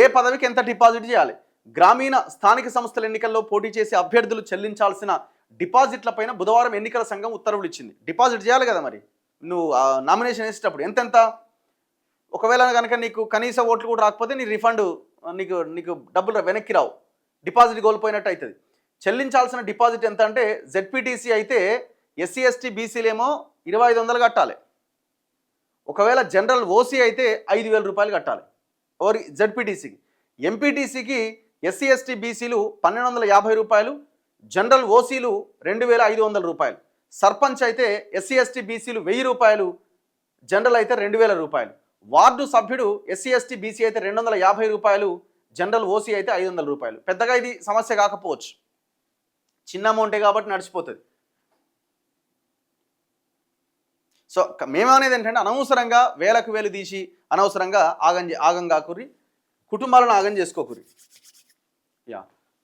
ఏ పదవికి ఎంత డిపాజిట్ చేయాలి? గ్రామీణ స్థానిక సంస్థల ఎన్నికల్లో పోటీ చేసే అభ్యర్థులు చెల్లించాల్సిన డిపాజిట్లపైన బుధవారం ఎన్నికల సంఘం ఉత్తర్వులు ఇచ్చింది. డిపాజిట్ చేయాలి కదా మరి, నువ్వు నామినేషన్ వేసేటప్పుడు ఎంతెంత. ఒకవేళ కనుక నీకు కనీస ఓట్లు కూడా రాకపోతే నీ రిఫండ్ నీకు నీకు డబ్బులు వెనక్కి రావు, డిపాజిట్ కోల్పోయినట్టు అవుతుంది. చెల్లించాల్సిన డిపాజిట్ ఎంత అంటే జెడ్పీటీసీ అయితే ఎస్సీ ఎస్టీ బీసీలేమో 2500 కట్టాలి. ఒకవేళ జనరల్ ఓసీ అయితే 5000 రూపాయలు కట్టాలి ఓరి జెడ్పీటీసీకి. ఎంపీటీసీకి ఎస్సీ ఎస్టీ బీసీలు 1250 రూపాయలు, జనరల్ ఓసీలు 2500 రూపాయలు. సర్పంచ్ అయితే ఎస్సీ ఎస్టీ బీసీలు 1000 రూపాయలు, జనరల్ అయితే 2000 రూపాయలు. వార్డు సభ్యుడు ఎస్సీ ఎస్టీ బీసీ అయితే 250 రూపాయలు, జనరల్ ఓసీ అయితే 500 రూపాయలు. పెద్దగా ఇది సమస్య కాకపోవచ్చు, చిన్న అమౌంటే కాబట్టి నడిచిపోతుంది. సో మేమనేది ఏంటంటే అనవసరంగా వేలకు వేలు తీసి అనవసరంగా ఆగం కాకుర్రి, కుటుంబాలను ఆగం చేసుకోకుర్రి.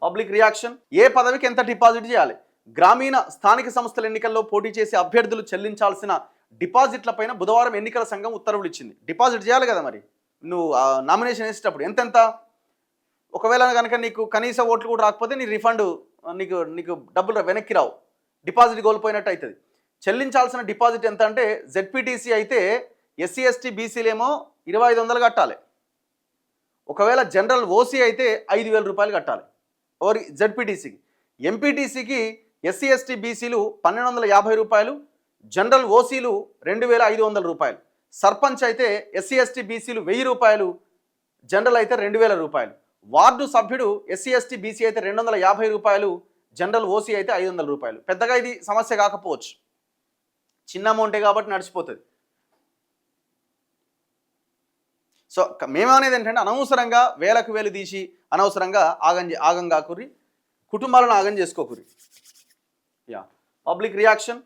Public reaction. ఏ పదవికి ఎంత డిపాజిట్ చేయాలి? గ్రామీణ స్థానిక సంస్థల ఎన్నికల్లో పోటీ చేసే అభ్యర్థులు చెల్లించాల్సిన డిపాజిట్లపైన బుధవారం ఎన్నికల సంఘం ఉత్తర్వులు ఇచ్చింది. డిపాజిట్ చేయాలి కదా మరి, నువ్వు నామినేషన్ వేసేటప్పుడు ఎంతెంత. ఒకవేళ కనుక నీకు కనీస ఓట్లు కూడా రాకపోతే నీ రిఫండ్ నీకు డబ్బులు వెనక్కి రావు, డిపాజిట్ కోల్పోయినట్టు అవుతుంది. చెల్లించాల్సిన డిపాజిట్ ఎంత అంటే జెడ్పీటీసీ అయితే ఎస్సీ ఎస్టీ బీసీలేమో 2500 కట్టాలి. ఒకవేళ జనరల్ ఓసీ అయితే 5000 రూపాయలు కట్టాలి ఓరి జెడ్పీటీసీకి. ఎంపీటీసీకి ఎస్సీ ఎస్టీ బీసీలు 1250 రూపాయలు, జనరల్ ఓసీలు 2500 రూపాయలు. సర్పంచ్ అయితే ఎస్సీ ఎస్టీ బీసీలు 1000 రూపాయలు, జనరల్ అయితే 2000 రూపాయలు. వార్డు సభ్యుడు ఎస్సీ ఎస్టీ బీసీ అయితే 250 రూపాయలు, జనరల్ ఓసీ అయితే 500 రూపాయలు. పెద్దగా ఇది సమస్య కాకపోవచ్చు, చిన్న అమౌంటే కాబట్టి నడిచిపోతుంది. సో మేమనేది ఏంటంటే అనవసరంగా వేలకు వేలు తీసి అనవసరంగా ఆగం కాకుర్రి, కుటుంబాలను ఆగం చేసుకోకుర్రి. Public reaction.